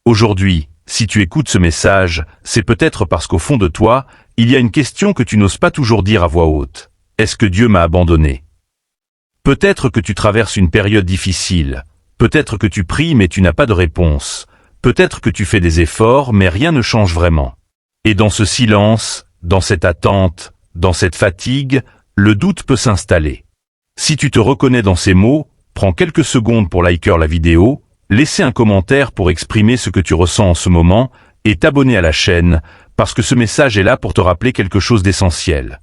Aujourd'hui, si tu écoutes ce message, c'est peut-être parce qu'au fond de toi, il y a une question que tu n'oses pas toujours dire à voix haute. Est-ce que Dieu m'a abandonné? Peut-être que tu traverses une période difficile. Peut-être que tu pries mais tu n'as pas de réponse. Peut-être que tu fais des efforts mais rien ne change vraiment. Et dans ce silence, dans cette attente, dans cette fatigue, le doute peut s'installer. Si tu te reconnais dans ces mots, prends quelques secondes pour liker la vidéo, laisser un commentaire pour exprimer ce que tu ressens en ce moment et t'abonner à la chaîne parce que ce message est là pour te rappeler quelque chose d'essentiel.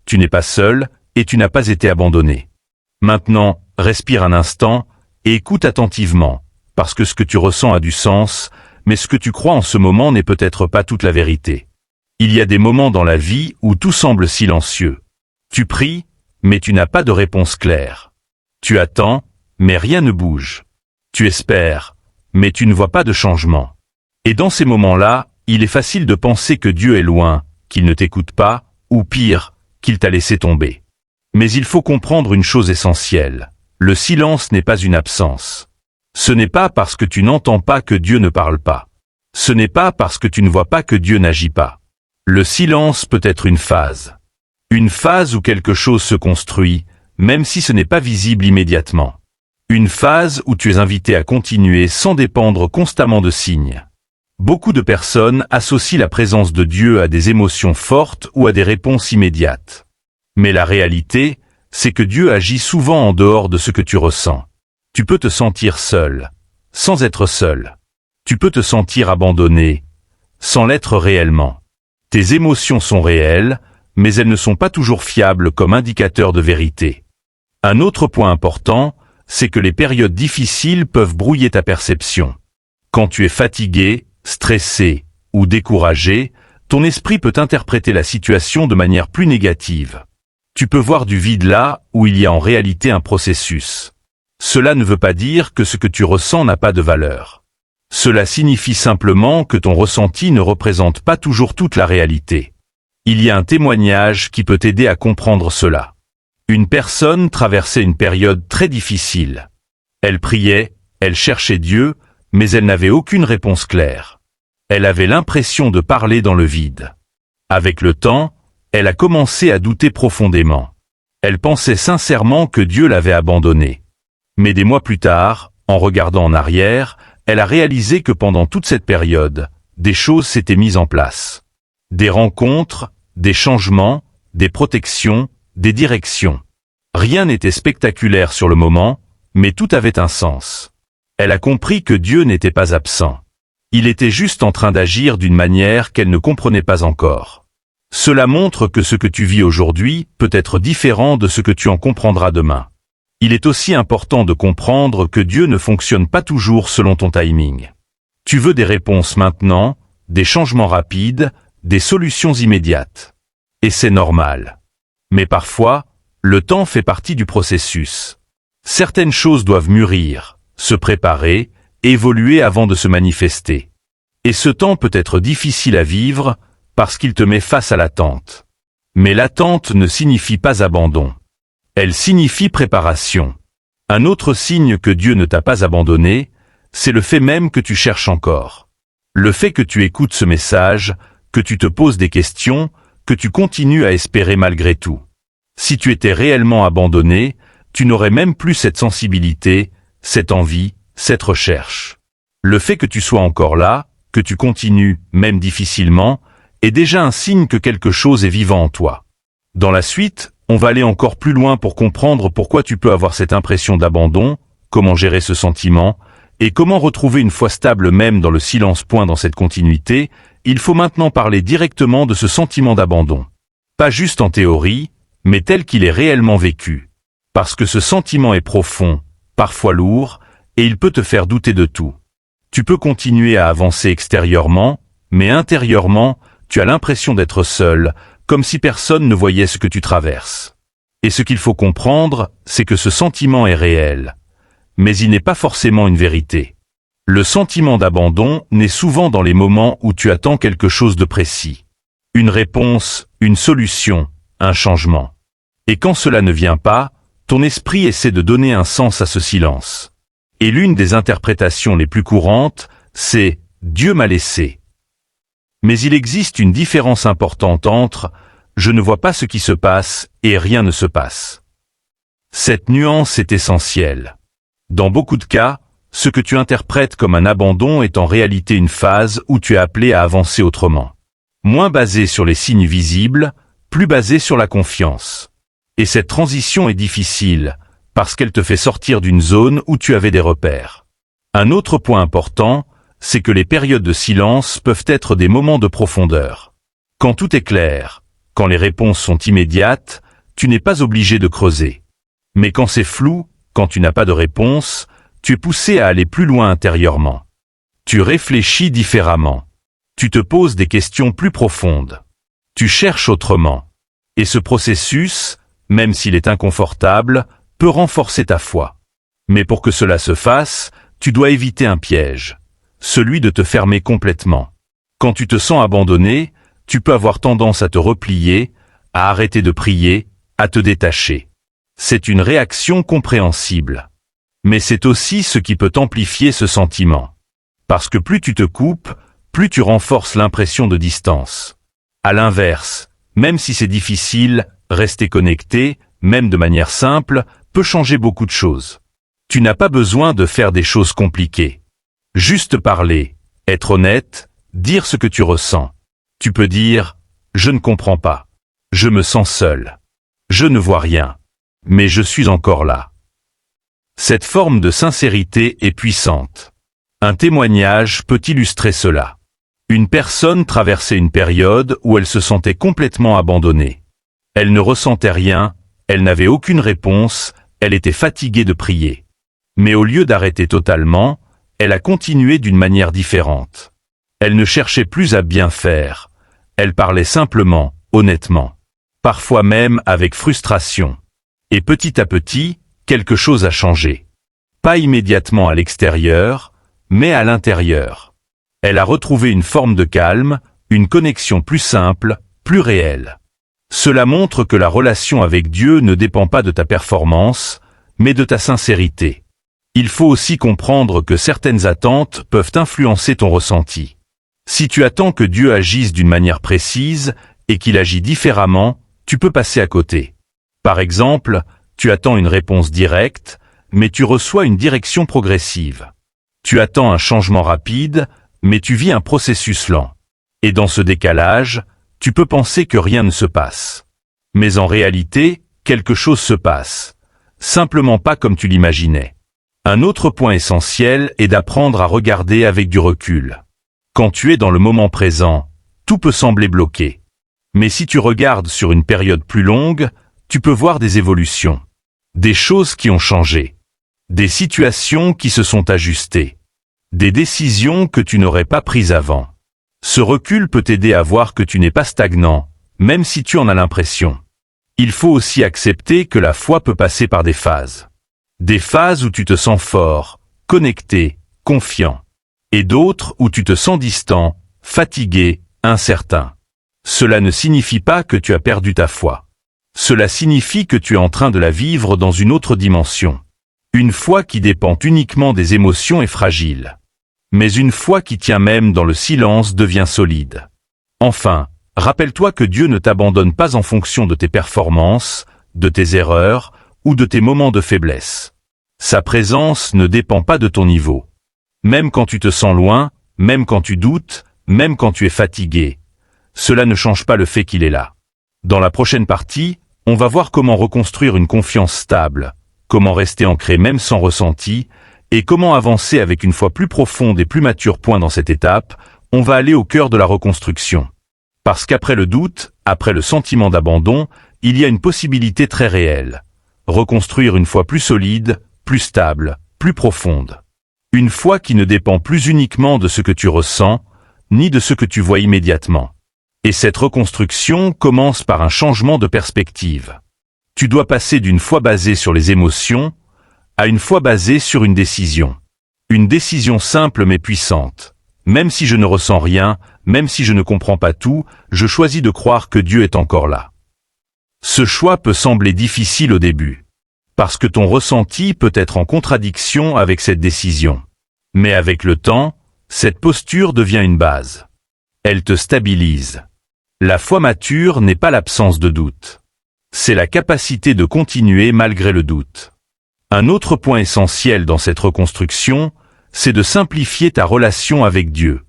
Tu n'es pas seul et tu n'as pas été abandonné. Maintenant, respire un instant et écoute attentivement, parce que ce que tu ressens a du sens, mais ce que tu crois en ce moment n'est peut-être pas toute la vérité. Il y a des moments dans la vie où tout semble silencieux. Tu pries, mais tu n'as pas de réponse claire. Tu attends, mais rien ne bouge. Tu espères, mais tu ne vois pas de changement. Et dans ces moments-là, il est facile de penser que Dieu est loin, qu'il ne t'écoute pas, ou pire, qu'il t'a laissé tomber. Mais il faut comprendre une chose essentielle. Le silence n'est pas une absence. Ce n'est pas parce que tu n'entends pas que Dieu ne parle pas. Ce n'est pas parce que tu ne vois pas que Dieu n'agit pas. Le silence peut être une phase. Une phase où quelque chose se construit, même si ce n'est pas visible immédiatement. Une phase où tu es invité à continuer sans dépendre constamment de signes. Beaucoup de personnes associent la présence de Dieu à des émotions fortes ou à des réponses immédiates. Mais la réalité, c'est que Dieu agit souvent en dehors de ce que tu ressens. Tu peux te sentir seul, sans être seul. Tu peux te sentir abandonné, sans l'être réellement. Tes émotions sont réelles, mais elles ne sont pas toujours fiables comme indicateurs de vérité. Un autre point important, c'est que les périodes difficiles peuvent brouiller ta perception. Quand tu es fatigué, stressé ou découragé, ton esprit peut interpréter la situation de manière plus négative. Tu peux voir du vide là où il y a en réalité un processus. Cela ne veut pas dire que ce que tu ressens n'a pas de valeur. Cela signifie simplement que ton ressenti ne représente pas toujours toute la réalité. Il y a un témoignage qui peut t'aider à comprendre cela. Une personne traversait une période très difficile. Elle priait, elle cherchait Dieu, mais elle n'avait aucune réponse claire. Elle avait l'impression de parler dans le vide. Avec le temps, elle a commencé à douter profondément. Elle pensait sincèrement que Dieu l'avait abandonnée. Mais des mois plus tard, en regardant en arrière, elle a réalisé que pendant toute cette période, des choses s'étaient mises en place. Des rencontres, des changements, des protections, des directions. Rien n'était spectaculaire sur le moment, mais tout avait un sens. Elle a compris que Dieu n'était pas absent. Il était juste en train d'agir d'une manière qu'elle ne comprenait pas encore. Cela montre que ce que tu vis aujourd'hui peut être différent de ce que tu en comprendras demain. Il est aussi important de comprendre que Dieu ne fonctionne pas toujours selon ton timing. Tu veux des réponses maintenant, des changements rapides, des solutions immédiates. Et c'est normal. Mais parfois, le temps fait partie du processus. Certaines choses doivent mûrir, se préparer, évoluer avant de se manifester. Et ce temps peut être difficile à vivre parce qu'il te met face à l'attente. Mais l'attente ne signifie pas abandon. Elle signifie préparation. Un autre signe que Dieu ne t'a pas abandonné, c'est le fait même que tu cherches encore. Le fait que tu écoutes ce message, que tu te poses des questions, que tu continues à espérer malgré tout. Si tu étais réellement abandonné, tu n'aurais même plus cette sensibilité, cette envie, cette recherche. Le fait que tu sois encore là, que tu continues, même difficilement, est déjà un signe que quelque chose est vivant en toi. Dans la suite, on va aller encore plus loin pour comprendre pourquoi tu peux avoir cette impression d'abandon, comment gérer ce sentiment, et comment retrouver une foi stable même dans le silence. Dans cette continuité, il faut maintenant parler directement de ce sentiment d'abandon. Pas juste en théorie, mais tel qu'il est réellement vécu. Parce que ce sentiment est profond, parfois lourd, et il peut te faire douter de tout. Tu peux continuer à avancer extérieurement, mais intérieurement, tu as l'impression d'être seul, comme si personne ne voyait ce que tu traverses. Et ce qu'il faut comprendre, c'est que ce sentiment est réel. Mais il n'est pas forcément une vérité. Le sentiment d'abandon naît souvent dans les moments où tu attends quelque chose de précis. Une réponse, une solution, un changement. Et quand cela ne vient pas, ton esprit essaie de donner un sens à ce silence. Et l'une des interprétations les plus courantes, c'est « Dieu m'a laissé. Mais il existe une différence importante entre « je ne vois pas ce qui se passe » et « rien ne se passe ». Cette nuance est essentielle. Dans beaucoup de cas, ce que tu interprètes comme un abandon est en réalité une phase où tu es appelé à avancer autrement. Moins basé sur les signes visibles, plus basé sur la confiance. Et cette transition est difficile, parce qu'elle te fait sortir d'une zone où tu avais des repères. Un autre point important, c'est que les périodes de silence peuvent être des moments de profondeur. Quand tout est clair, quand les réponses sont immédiates, tu n'es pas obligé de creuser. Mais quand c'est flou, quand tu n'as pas de réponse, tu es poussé à aller plus loin intérieurement. Tu réfléchis différemment. Tu te poses des questions plus profondes. Tu cherches autrement. Et ce processus, même s'il est inconfortable, peut renforcer ta foi. Mais pour que cela se fasse, tu dois éviter un piège, celui de te fermer complètement. Quand tu te sens abandonné, tu peux avoir tendance à te replier, à arrêter de prier, à te détacher. C'est une réaction compréhensible. Mais c'est aussi ce qui peut amplifier ce sentiment. Parce que plus tu te coupes, plus tu renforces l'impression de distance. À l'inverse, même si c'est difficile, rester connecté, même de manière simple, peut changer beaucoup de choses. Tu n'as pas besoin de faire des choses compliquées. Juste parler, être honnête, dire ce que tu ressens. Tu peux dire « Je ne comprends pas. Je me sens seul. Je ne vois rien. Mais je suis encore là. » Cette forme de sincérité est puissante. Un témoignage peut illustrer cela. Une personne traversait une période où elle se sentait complètement abandonnée. Elle ne ressentait rien, elle n'avait aucune réponse, elle était fatiguée de prier. Mais au lieu d'arrêter totalement, elle a continué d'une manière différente. Elle ne cherchait plus à bien faire. Elle parlait simplement, honnêtement. Parfois même avec frustration. Et petit à petit, quelque chose a changé. Pas immédiatement à l'extérieur, mais à l'intérieur. Elle a retrouvé une forme de calme, une connexion plus simple, plus réelle. Cela montre que la relation avec Dieu ne dépend pas de ta performance, mais de ta sincérité. Il faut aussi comprendre que certaines attentes peuvent influencer ton ressenti. Si tu attends que Dieu agisse d'une manière précise et qu'il agit différemment, tu peux passer à côté. Par exemple, tu attends une réponse directe, mais tu reçois une direction progressive. Tu attends un changement rapide, mais tu vis un processus lent. Et dans ce décalage, tu peux penser que rien ne se passe. Mais en réalité, quelque chose se passe. Simplement pas comme tu l'imaginais. Un autre point essentiel est d'apprendre à regarder avec du recul. Quand tu es dans le moment présent, tout peut sembler bloqué. Mais si tu regardes sur une période plus longue, tu peux voir des évolutions. Des choses qui ont changé. Des situations qui se sont ajustées. Des décisions que tu n'aurais pas prises avant. Ce recul peut t'aider à voir que tu n'es pas stagnant, même si tu en as l'impression. Il faut aussi accepter que la foi peut passer par des phases. Des phases où tu te sens fort, connecté, confiant. Et d'autres où tu te sens distant, fatigué, incertain. Cela ne signifie pas que tu as perdu ta foi. Cela signifie que tu es en train de la vivre dans une autre dimension. Une foi qui dépend uniquement des émotions est fragile. Mais une foi qui tient même dans le silence devient solide. Enfin, rappelle-toi que Dieu ne t'abandonne pas en fonction de tes performances, de tes erreurs ou de tes moments de faiblesse. Sa présence ne dépend pas de ton niveau. Même quand tu te sens loin, même quand tu doutes, même quand tu es fatigué, cela ne change pas le fait qu'il est là. Dans la prochaine partie, on va voir comment reconstruire une confiance stable, comment rester ancré même sans ressenti, et comment avancer avec une foi plus profonde et plus mature. Dans cette étape, on va aller au cœur de la reconstruction. Parce qu'après le doute, après le sentiment d'abandon, il y a une possibilité très réelle. Reconstruire une foi plus solide, plus stable, plus profonde. Une foi qui ne dépend plus uniquement de ce que tu ressens, ni de ce que tu vois immédiatement. Et cette reconstruction commence par un changement de perspective. Tu dois passer d'une foi basée sur les émotions à une foi basée sur une décision. Une décision simple mais puissante. Même si je ne ressens rien, même si je ne comprends pas tout, je choisis de croire que Dieu est encore là. Ce choix peut sembler difficile au début, parce que ton ressenti peut être en contradiction avec cette décision. Mais avec le temps, Cette posture devient une base. Elle te stabilise. La foi mature n'est pas l'absence de doute. C'est la capacité de continuer malgré le doute. Un autre point essentiel dans cette reconstruction, c'est de simplifier ta relation avec Dieu.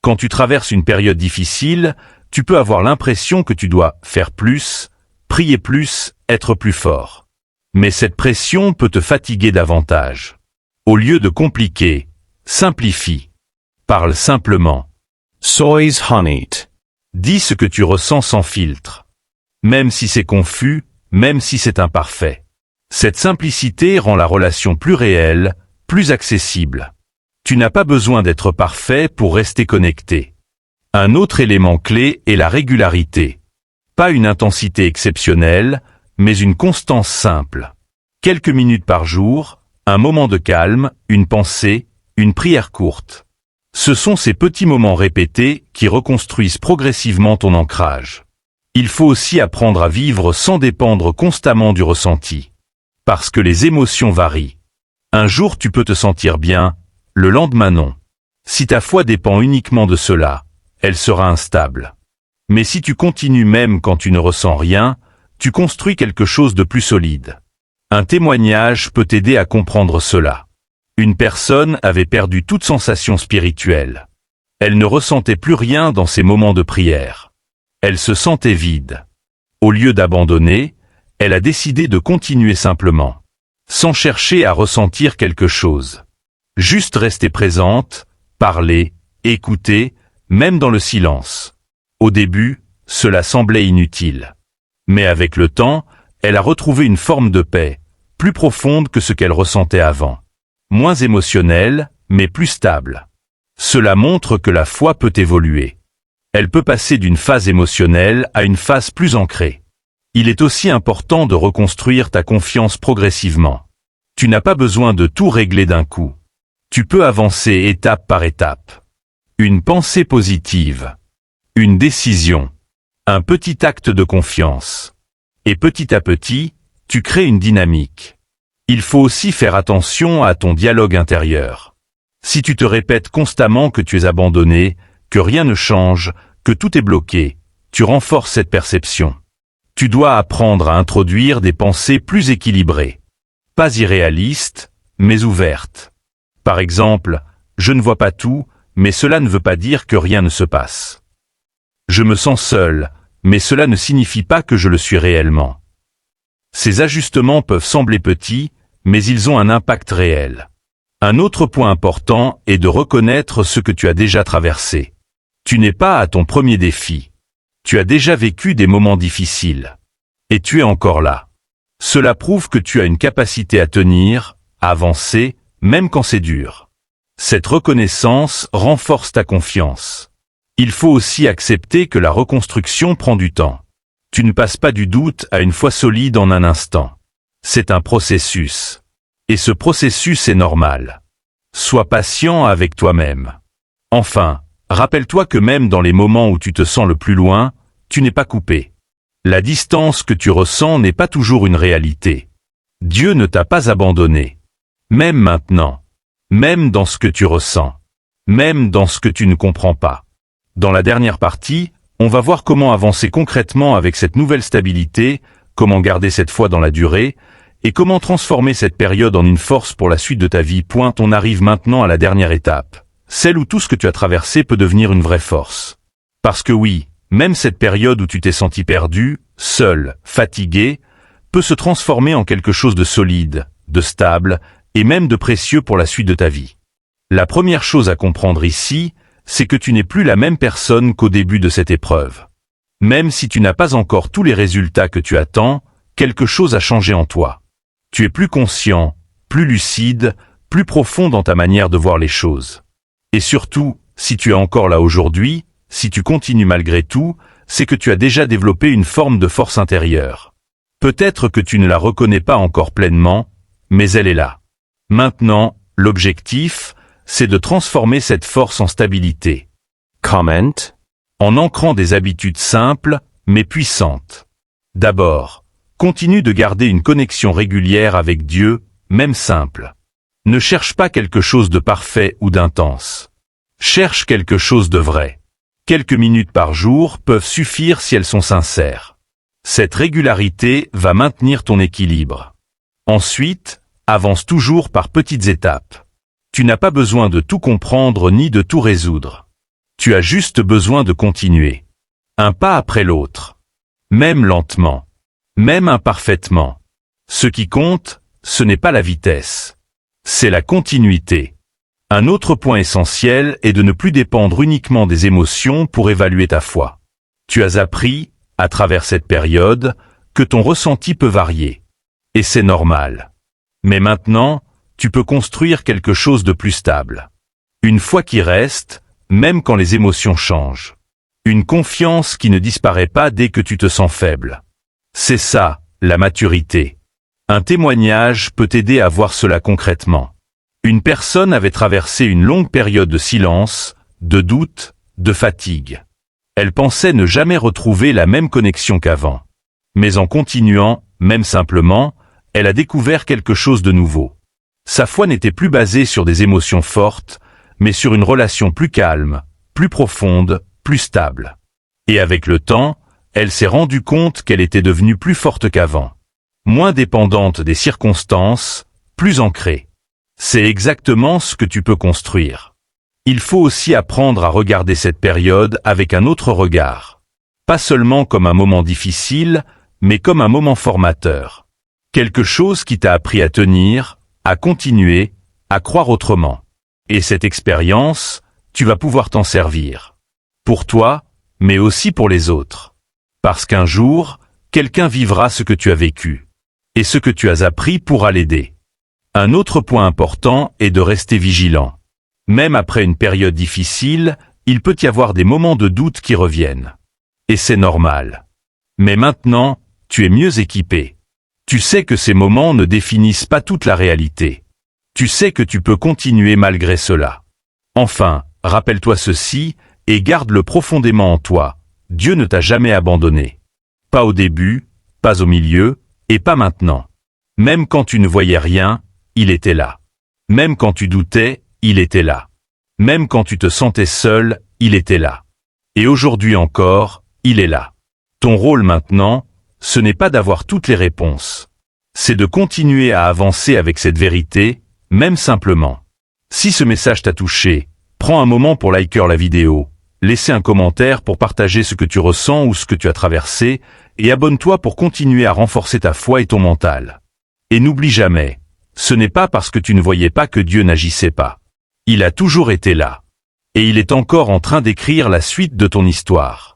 Quand tu traverses une période difficile, tu peux avoir l'impression que tu dois faire plus, prier plus, être plus fort. Mais cette pression peut te fatiguer davantage. Au lieu de compliquer, simplifie. Parle simplement. Sois honnête. Dis ce que tu ressens sans filtre. Même si c'est confus, même si c'est imparfait. Cette simplicité rend la relation plus réelle, plus accessible. Tu n'as pas besoin d'être parfait pour rester connecté. Un autre élément clé est la régularité. Pas une intensité exceptionnelle, mais une constance simple. Quelques minutes par jour, un moment de calme, une pensée, une prière courte. Ce sont ces petits moments répétés qui reconstruisent progressivement ton ancrage. Il faut aussi apprendre à vivre sans dépendre constamment du ressenti. Parce que les émotions varient. Un jour tu peux te sentir bien, le lendemain non. Si ta foi dépend uniquement de cela, elle sera instable. Mais si tu continues même quand tu ne ressens rien, tu construis quelque chose de plus solide. Un témoignage peut t'aider à comprendre cela. Une personne avait perdu toute sensation spirituelle. Elle ne ressentait plus rien dans ses moments de prière. Elle se sentait vide. Au lieu d'abandonner, elle a décidé de continuer simplement. Sans chercher à ressentir quelque chose. Juste rester présente, parler, écouter, même dans le silence. Au début, cela semblait inutile. Mais avec le temps, elle a retrouvé une forme de paix, plus profonde que ce qu'elle ressentait avant. Moins émotionnelle, mais plus stable. Cela montre que la foi peut évoluer. Elle peut passer d'une phase émotionnelle à une phase plus ancrée. Il est aussi important de reconstruire ta confiance progressivement. Tu n'as pas besoin de tout régler d'un coup. Tu peux avancer étape par étape. Une pensée positive. Une décision. Un petit acte de confiance. Et petit à petit, tu crées une dynamique. Il faut aussi faire attention à ton dialogue intérieur. Si tu te répètes constamment que tu es abandonné, que rien ne change, que tout est bloqué, tu renforces cette perception. Tu dois apprendre à introduire des pensées plus équilibrées. Pas irréalistes, mais ouvertes. Par exemple, je ne vois pas tout, mais cela ne veut pas dire que rien ne se passe. Je me sens seul, mais cela ne signifie pas que je le suis réellement. Ces ajustements peuvent sembler petits, mais ils ont un impact réel. Un autre point important est de reconnaître ce que tu as déjà traversé. Tu n'es pas à ton premier défi. Tu as déjà vécu des moments difficiles. Et tu es encore là. Cela prouve que tu as une capacité à tenir, à avancer, même quand c'est dur. Cette reconnaissance renforce ta confiance. Il faut aussi accepter que la reconstruction prend du temps. Tu ne passes pas du doute à une foi solide en un instant. C'est un processus. Et ce processus est normal. Sois patient avec toi-même. Enfin, rappelle-toi que même dans les moments où tu te sens le plus loin, tu n'es pas coupé. La distance que tu ressens n'est pas toujours une réalité. Dieu ne t'a pas abandonné. Même maintenant. Même dans ce que tu ressens. Même dans ce que tu ne comprends pas. Dans la dernière partie, on va voir comment avancer concrètement avec cette nouvelle stabilité, comment garder cette foi dans la durée, et comment transformer cette période en une force pour la suite de ta vie. On arrive maintenant à la dernière étape, celle où tout ce que tu as traversé peut devenir une vraie force. Parce que oui, même cette période où tu t'es senti perdu, seul, fatigué, peut se transformer en quelque chose de solide, de stable, et même de précieux pour la suite de ta vie. La première chose à comprendre ici, c'est que tu n'es plus la même personne qu'au début de cette épreuve. Même si tu n'as pas encore tous les résultats que tu attends, quelque chose a changé en toi. Tu es plus conscient, plus lucide, plus profond dans ta manière de voir les choses. Et surtout, si tu es encore là aujourd'hui, si tu continues malgré tout, c'est que tu as déjà développé une forme de force intérieure. Peut-être que tu ne la reconnais pas encore pleinement, mais elle est là. Maintenant, l'objectif, c'est de transformer cette force en stabilité. Comment? En ancrant des habitudes simples, mais puissantes. D'abord, continue de garder une connexion régulière avec Dieu, même simple. Ne cherche pas quelque chose de parfait ou d'intense. Cherche quelque chose de vrai. Quelques minutes par jour peuvent suffire si elles sont sincères. Cette régularité va maintenir ton équilibre. Ensuite, avance toujours par petites étapes. Tu n'as pas besoin de tout comprendre ni de tout résoudre. Tu as juste besoin de continuer. Un pas après l'autre. Même lentement. Même imparfaitement. Ce qui compte, ce n'est pas la vitesse. C'est la continuité. Un autre point essentiel est de ne plus dépendre uniquement des émotions pour évaluer ta foi. Tu as appris, à travers cette période, que ton ressenti peut varier. Et c'est normal. Mais maintenant, tu peux construire quelque chose de plus stable. Une foi qui reste, même quand les émotions changent. Une confiance qui ne disparaît pas dès que tu te sens faible. C'est ça, la maturité. Un témoignage peut t'aider à voir cela concrètement. Une personne avait traversé une longue période de silence, de doute, de fatigue. Elle pensait ne jamais retrouver la même connexion qu'avant. Mais en continuant, même simplement, elle a découvert quelque chose de nouveau. Sa foi n'était plus basée sur des émotions fortes, mais sur une relation plus calme, plus profonde, plus stable. Et avec le temps, elle s'est rendue compte qu'elle était devenue plus forte qu'avant. Moins dépendante des circonstances, plus ancrée. C'est exactement ce que tu peux construire. Il faut aussi apprendre à regarder cette période avec un autre regard. Pas seulement comme un moment difficile, mais comme un moment formateur. Quelque chose qui t'a appris à tenir, à continuer, à croire autrement. Et cette expérience, tu vas pouvoir t'en servir. Pour toi, mais aussi pour les autres. Parce qu'un jour, quelqu'un vivra ce que tu as vécu. Et ce que tu as appris pourra l'aider. Un autre point important est de rester vigilant. Même après une période difficile, il peut y avoir des moments de doute qui reviennent. Et c'est normal. Mais maintenant, tu es mieux équipé. Tu sais que ces moments ne définissent pas toute la réalité. Tu sais que tu peux continuer malgré cela. Enfin, rappelle-toi ceci, et garde-le profondément en toi. Dieu ne t'a jamais abandonné. Pas au début, pas au milieu, et pas maintenant. Même quand tu ne voyais rien, il était là. Même quand tu doutais, il était là. Même quand tu te sentais seul, il était là. Et aujourd'hui encore, il est là. Ton rôle maintenant, ce n'est pas d'avoir toutes les réponses. C'est de continuer à avancer avec cette vérité, même simplement. Si ce message t'a touché, prends un moment pour liker la vidéo, laisser un commentaire pour partager ce que tu ressens ou ce que tu as traversé, et abonne-toi pour continuer à renforcer ta foi et ton mental. Et n'oublie jamais, ce n'est pas parce que tu ne voyais pas que Dieu n'agissait pas. Il a toujours été là. Et il est encore en train d'écrire la suite de ton histoire.